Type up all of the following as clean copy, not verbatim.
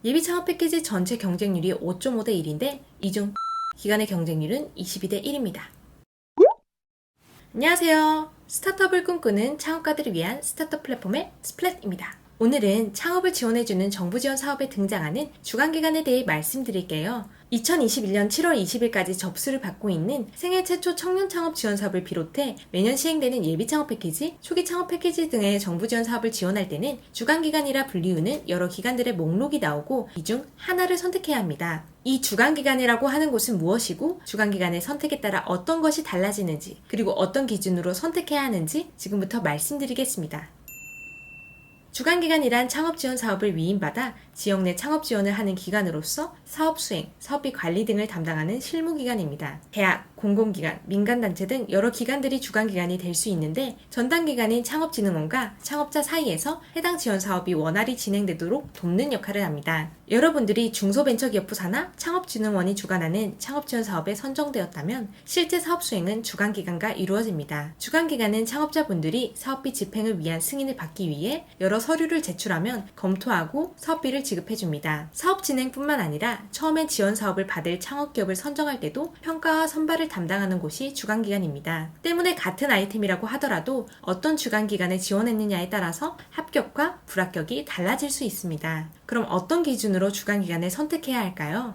예비 창업 패키지 전체 경쟁률이 5.5대 1인데 이 중 기간의 경쟁률은 22대 1입니다. 안녕하세요. 스타트업을 꿈꾸는 창업가들을 위한 스타트업 플랫폼의 스플랫입니다. 오늘은 창업을 지원해주는 정부 지원 사업에 등장하는 주간기간에 대해 말씀드릴게요. 2021년 7월 20일까지 접수를 받고 있는 생애 최초 청년 창업 지원 사업을 비롯해 매년 시행되는 예비 창업 패키지, 초기 창업 패키지 등의 정부 지원 사업을 지원할 때는 주간기간이라 불리우는 여러 기간들의 목록이 나오고 이 중 하나를 선택해야 합니다. 이 주간기간이라고 하는 곳은 무엇이고 주간기간의 선택에 따라 어떤 것이 달라지는지 그리고 어떤 기준으로 선택해야 하는지 지금부터 말씀드리겠습니다. 주간기간이란 창업지원 사업을 위임받아 지역 내 창업 지원을 하는 기관으로서 사업 수행, 사업비 관리 등을 담당하는 실무기관입니다. 대학, 공공기관, 민간단체 등 여러 기관들이 주간기관이 될 수 있는데 전담기관인 창업진흥원과 창업자 사이에서 해당 지원 사업이 원활히 진행되도록 돕는 역할을 합니다. 여러분들이 중소벤처기업부사나 창업진흥원이 주관하는 창업지원 사업에 선정되었다면 실제 사업 수행은 주간기관과 이루어집니다. 주간기관은 창업자분들이 사업비 집행을 위한 승인을 받기 위해 여러 서류를 제출하면 검토하고 사업비를 지급해줍니다. 사업 진행뿐만 아니라 처음엔 지원 사업을 받을 창업기업을 선정할 때도 평가와 선발을 담당하는 곳이 주간기관입니다. 때문에 같은 아이템이라고 하더라도 어떤 주간기관에 지원했느냐에 따라서 합격과 불합격이 달라질 수 있습니다. 그럼 어떤 기준으로 주간기관을 선택해야 할까요?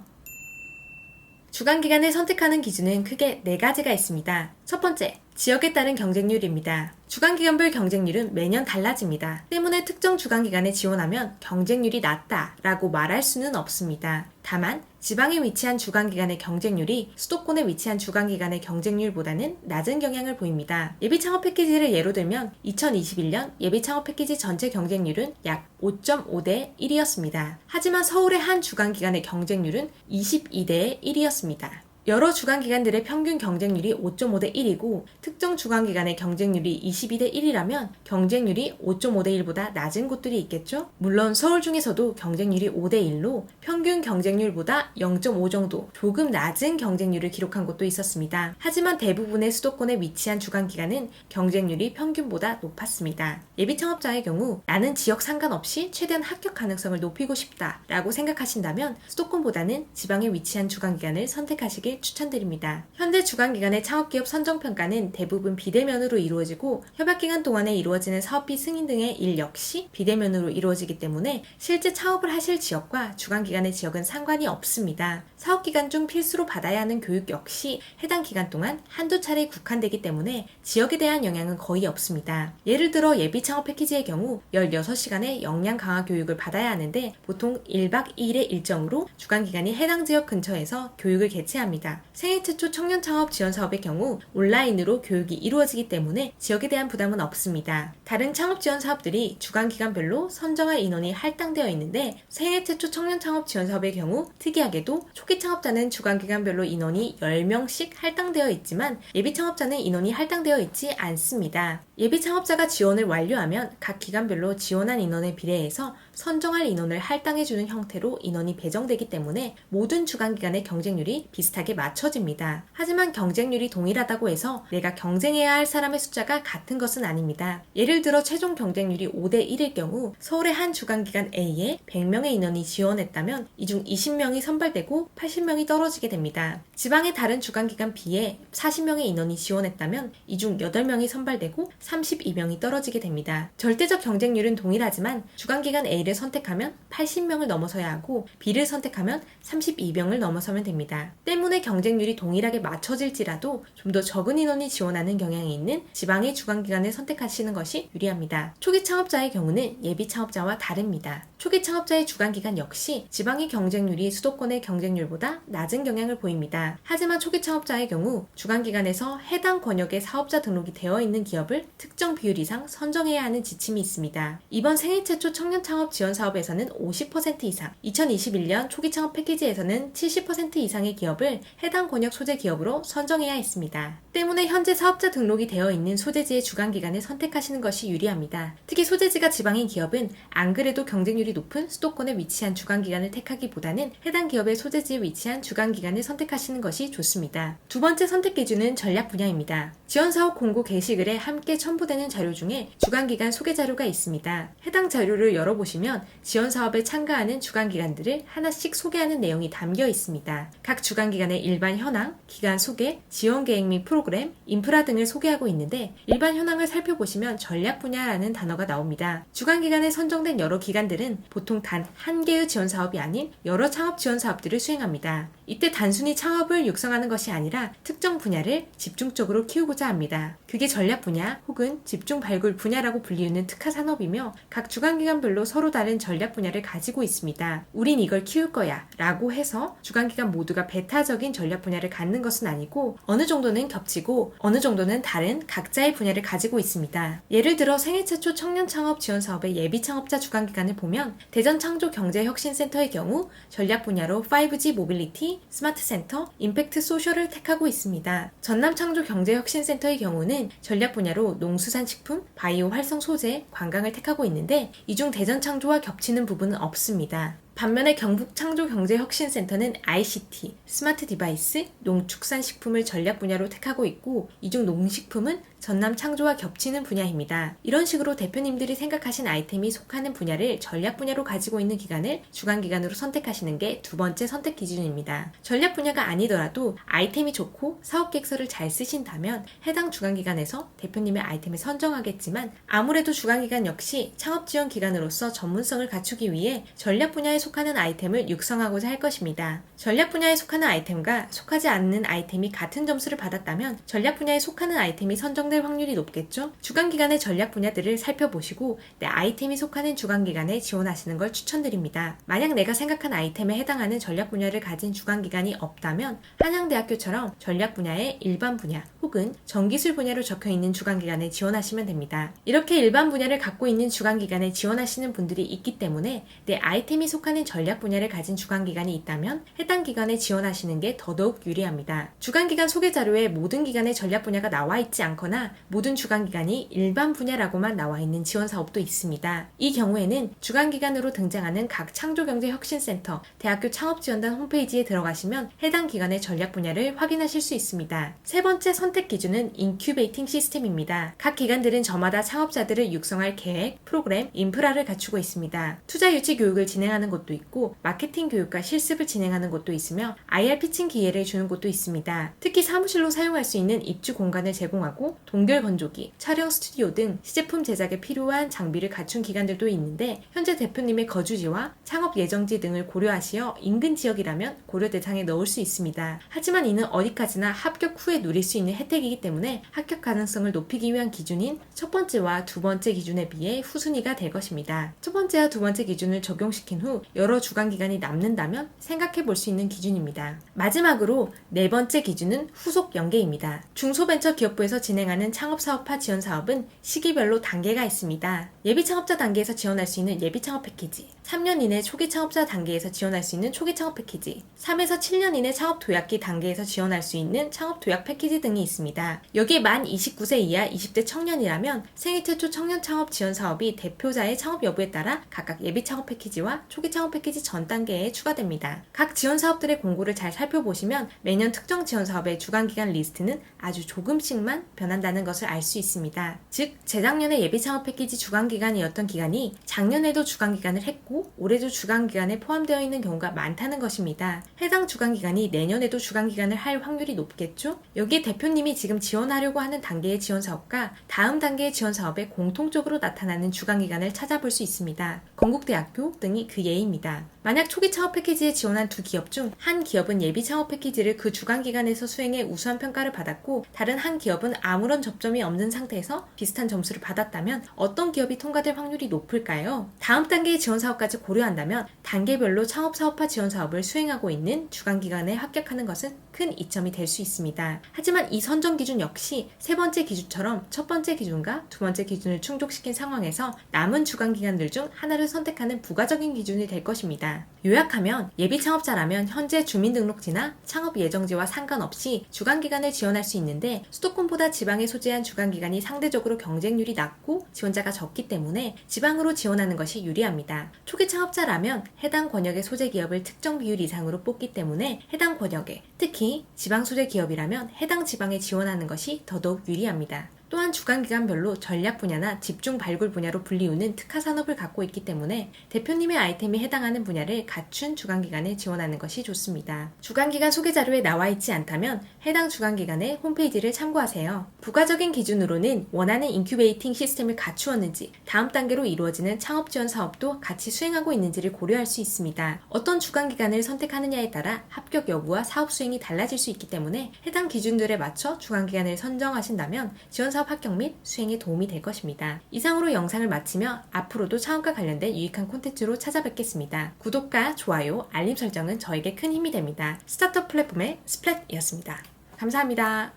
주간기관을 선택하는 기준은 크게 4가지가 있습니다. 첫 번째, 지역에 따른 경쟁률입니다. 주간기간별 경쟁률은 매년 달라집니다. 때문에 특정 주간기간에 지원하면 경쟁률이 낮다라고 말할 수는 없습니다. 다만 지방에 위치한 주간기간의 경쟁률이 수도권에 위치한 주간기간의 경쟁률보다는 낮은 경향을 보입니다. 예비창업 패키지를 예로 들면 2021년 예비창업 패키지 전체 경쟁률은 약 5.5대 1이었습니다. 하지만 서울의 한 주간기간의 경쟁률은 22대 1이었습니다. 여러 주간기관들의 평균 경쟁률이 5.5대 1이고 특정 주간기관의 경쟁률이 22대 1이라면 경쟁률이 5.5대 1보다 낮은 곳들이 있겠죠? 물론 서울 중에서도 경쟁률이 5대 1로 평균 경쟁률보다 0.5 정도 조금 낮은 경쟁률을 기록한 곳도 있었습니다. 하지만 대부분의 수도권에 위치한 주간기관은 경쟁률이 평균보다 높았습니다. 예비창업자의 경우 나는 지역 상관없이 최대한 합격 가능성을 높이고 싶다라고 생각하신다면 수도권보다는 지방에 위치한 주간기관을 선택하시길 추천드립니다. 현재 주간기관의 창업기업 선정평가는 대부분 비대면으로 이루어지고 협약기간 동안에 이루어지는 사업비 승인 등의 일 역시 비대면으로 이루어지기 때문에 실제 창업을 하실 지역과 주간기관의 지역은 상관이 없습니다. 사업기간 중 필수로 받아야 하는 교육 역시 해당 기간 동안 한두 차례 국한되기 때문에 지역에 대한 영향은 거의 없습니다. 예를 들어 예비창업 패키지의 경우 16시간의 역량 강화 교육을 받아야 하는데 보통 1박 2일의 일정으로 주간기관이 해당 지역 근처에서 교육을 개최합니다. 생애 최초 청년 창업 지원 사업의 경우 온라인으로 교육이 이루어지기 때문에 지역에 대한 부담은 없습니다. 다른 창업 지원 사업들이 주간기간별로 선정할 인원이 할당되어 있는데 생애 최초 청년 창업 지원 사업의 경우 특이하게도 초기 창업자는 주간기간별로 인원이 10명씩 할당되어 있지만 예비 창업자는 인원이 할당되어 있지 않습니다. 예비 창업자가 지원을 완료하면 각 기간별로 지원한 인원에 비례해서 선정할 인원을 할당해주는 형태로 인원이 배정되기 때문에 모든 주간기간의 경쟁률이 비슷하게 맞춰집니다. 하지만 경쟁률이 동일하다고 해서 내가 경쟁해야 할 사람의 숫자가 같은 것은 아닙니다. 예를 들어 최종 경쟁률이 5대 1일 경우 서울의 한 주간기간 A에 100명의 인원이 지원했다면 이 중 20명이 선발되고 80명이 떨어지게 됩니다. 지방의 다른 주간기간 B에 40명의 인원이 지원했다면 이 중 8명이 선발되고 32명이 떨어지게 됩니다. 절대적 경쟁률은 동일하지만 주간기간 A를 선택하면 80명을 넘어서야 하고 B를 선택하면 32명을 넘어서면 됩니다. 때문에 경쟁률이 동일하게 맞춰질지라도 좀 더 적은 인원이 지원하는 경향이 있는 지방의 주간기관을 선택하시는 것이 유리합니다. 초기 창업자의 경우는 예비 창업자와 다릅니다. 초기 창업자의 주간기간 역시 지방의 경쟁률이 수도권의 경쟁률보다 낮은 경향을 보입니다. 하지만 초기 창업자의 경우 주간기관에서 해당 권역의 사업자 등록이 되어 있는 기업을 특정 비율 이상 선정해야 하는 지침이 있습니다. 이번 생애 최초 청년 창업 지원 사업에서는 50% 이상, 2021년 초기 창업 패키지에서는 70% 이상의 기업을 해당 권역 소재 기업으로 선정해야 했습니다. 때문에 현재 사업자 등록이 되어 있는 소재지의 주간기관을 선택하시는 것이 유리합니다. 특히 소재지가 지방인 기업은 안 그래도 경쟁률이 높은 수도권에 위치한 주간기관을 택하기보다는 해당 기업의 소재지에 위치한 주간기관을 선택하시는 것이 좋습니다. 두 번째 선택 기준은 전략 분야입니다. 지원사업 공고 게시글에 함께 첨부되는 자료 중에 주간기관 소개 자료가 있습니다. 해당 자료를 열어보시면 보시면 지원 사업에 참가하는 주관기관들을 하나씩 소개하는 내용이 담겨 있습니다. 각 주관기관의 일반 현황, 기관 소개, 지원 계획 및 프로그램, 인프라 등을 소개하고 있는데 일반 현황을 살펴보시면 전략 분야라는 단어가 나옵니다. 주관기관에 선정된 여러 기관들은 보통 단 한 개의 지원 사업이 아닌 여러 창업 지원 사업들을 수행합니다. 이때 단순히 창업을 육성하는 것이 아니라 특정 분야를 집중적으로 키우고자 합니다. 그게 전략 분야 혹은 집중 발굴 분야라고 불리우는 특화 산업이며 각 주관기관별로 서로 다른 전략 분야를 가지고 있습니다. 우린 이걸 키울 거야 라고 해서 주관기관 모두가 배타적인 전략 분야를 갖는 것은 아니고 어느 정도는 겹치고 어느 정도는 다른 각자의 분야를 가지고 있습니다. 예를 들어 생애 최초 청년 창업 지원 사업의 예비 창업자 주관기관을 보면 대전 창조경제혁신센터의 경우 전략 분야로 5G 모빌리티, 스마트 센터, 임팩트 소셜을 택하고 있습니다. 전남 창조경제혁신센터의 경우는 전략 분야로 농수산식품, 바이오 활성 소재, 관광을 택하고 있는데 이 중 대전 창조와 겹치는 부분은 없습니다. 반면에 경북창조경제혁신센터는 ICT, 스마트 디바이스, 농축산식품을 전략 분야로 택하고 있고 이 중 농식품은 전남 창조와 겹치는 분야입니다. 이런 식으로 대표님들이 생각하신 아이템이 속하는 분야를 전략 분야로 가지고 있는 기관을 주관기관으로 선택하시는 게 두 번째 선택 기준입니다. 전략 분야가 아니더라도 아이템이 좋고 사업계획서를 잘 쓰신다면 해당 주관기관에서 대표님의 아이템을 선정하겠지만 아무래도 주관기관 역시 창업지원기관으로서 전문성을 갖추기 위해 전략 분야에 속하는 아이템을 육성하고자 할 것입니다. 전략 분야에 속하는 아이템과 속하지 않는 아이템이 같은 점수를 받았다면 전략 분야에 속하는 아이템이 선정될 확률이 높겠죠? 주관기관의 전략 분야들을 살펴보시고 내 아이템이 속하는 주관기관에 지원하시는 걸 추천드립니다. 만약 내가 생각한 아이템에 해당하는 전략 분야를 가진 주관기관이 없다면 한양대학교처럼 전략 분야의 일반 분야 혹은 전기술 분야로 적혀있는 주관기관에 지원하시면 됩니다. 이렇게 일반 분야를 갖고 있는 주관기관에 지원하시는 분들이 있기 때문에 내 아이템이 속하는 전략 분야를 가진 주관기관이 있다면 해당 기관에 지원하시는 게 더더욱 유리합니다. 주관기관 소개 자료에 모든 기관의 전략 분야가 나와 있지 않거나 모든 주관기관이 일반 분야라고만 나와 있는 지원 사업도 있습니다. 이 경우에는 주관기관으로 등장하는 각 창조경제혁신센터, 대학교 창업지원단 홈페이지에 들어가시면 해당 기관의 전략 분야를 확인하실 수 있습니다. 세 번째 선택 기준은 인큐베이팅 시스템입니다. 각 기관들은 저마다 창업자들을 육성할 계획, 프로그램, 인프라를 갖추고 있습니다. 투자 유치 교육을 진행하는 곳도 있고 마케팅 교육과 실습을 진행하는 곳도 있으며 IR 피칭 기회를 주는 곳도 있습니다. 특히 사무실로 사용할 수 있는 입주 공간을 제공하고 동결 건조기, 촬영 스튜디오 등 시제품 제작에 필요한 장비를 갖춘 기관들도 있는데 현재 대표님의 거주지와 창업 예정지 등을 고려하시어 인근 지역이라면 고려 대상에 넣을 수 있습니다. 하지만 이는 어디까지나 합격 후에 누릴 수 있는 혜택이기 때문에 합격 가능성을 높이기 위한 기준인 첫 번째와 두 번째 기준에 비해 후순위가 될 것입니다. 첫 번째와 두 번째 기준을 적용시킨 후 여러 주관기관이 남는다면 생각해 볼 수 있는 기준입니다. 마지막으로 네 번째 기준은 후속 연계입니다. 중소벤처기업부에서 진행하는 창업사업화 지원 사업은 시기별로 단계가 있습니다. 예비창업자 단계에서 지원할 수 있는 예비창업 패키지, 3년 이내 초기창업자 단계에서 지원할 수 있는 초기창업 패키지, 3에서 7년 이내 창업도약기 단계에서 지원할 수 있는 창업도약 패키지 등이 있습니다. 여기에 만 29세 이하 20대 청년이라면 생애 최초 청년 창업 지원 사업이 대표자의 창업 여부에 따라 각각 예비창업 패키지와 초기창업 패키지 전 단계에 추가됩니다. 각 지원 사업들의 공고를 잘 살펴보시면 매년 특정 지원 사업의 주관기관 리스트는 아주 조금씩만 변한다는 것을 알 수 있습니다. 즉 재작년에 예비창업 패키지 주관기관이었던 기관이 작년에도 주관기관을 했고 올해도 주관기관에 포함되어 있는 경우가 많다는 것입니다. 해당 주관기관이 내년에도 주관기관을 할 확률이 높겠죠? 여기에 대표님이 지금 지원하려고 하는 단계의 지원 사업과 다음 단계의 지원 사업에 공통적으로 나타나는 주관기관을 찾아볼 수 있습니다. 건국대학교 등이 그 예입니다. 만약 초기 창업 패키지에 지원한 두 기업 중 한 기업은 예비 창업 패키지를 그 주관기관에서 수행해 우수한 평가를 받았고 다른 한 기업은 아무런 접점이 없는 상태에서 비슷한 점수를 받았다면 어떤 기업이 통과될 확률이 높을까요? 다음 단계의 지원 사업까지 고려한다면 단계별로 창업사업화 지원 사업을 수행하고 있는 주관기관에 합격하는 것은 큰 이점이 될 수 있습니다. 하지만 이 선정 기준 역시 세 번째 기준처럼 첫 번째 기준과 두 번째 기준을 충족시킨 상황에서 남은 주관기관들 중 하나를 선택하는 부가적인 기준이 될 것입니다. 요약하면 예비 창업자라면 현재 주민등록지나 창업 예정지와 상관없이 주관기관을 지원할 수 있는데 수도권보다 지방에 소재한 주관기관이 상대적으로 경쟁률이 낮고 지원자가 적기 때문에 지방으로 지원하는 것이 유리합니다. 초기 창업자라면 해당 권역의 소재 기업을 특정 비율 이상으로 뽑기 때문에 해당 권역에 특히 지방 소재 기업이라면 해당 지방에 지원하는 것이 더더욱 유리합니다. 또한 주간기간별로 전략 분야나 집중 발굴 분야로 불리우는 특화 산업을 갖고 있기 때문에 대표님의 아이템이 해당하는 분야를 갖춘 주간기관에 지원하는 것이 좋습니다. 주간기관 소개 자료에 나와 있지 않다면 해당 주간기관의 홈페이지를 참고하세요. 부가적인 기준으로는 원하는 인큐베이팅 시스템을 갖추었는지, 다음 단계로 이루어지는 창업 지원 사업도 같이 수행하고 있는지를 고려할 수 있습니다. 어떤 주간기관을 선택하느냐에 따라 합격 여부와 사업 수행이 달라질 수 있기 때문에 해당 기준들에 맞춰 주간기관을 선정하신다면 지원 사업 합격 및 수행에 도움이 될 것입니다. 이상으로 영상을 마치며 앞으로도 창업과 관련된 유익한 콘텐츠로 찾아뵙겠습니다. 구독과 좋아요, 알림 설정은 저에게 큰 힘이 됩니다. 스타트업 플랫폼의 스플랫이었습니다. 감사합니다.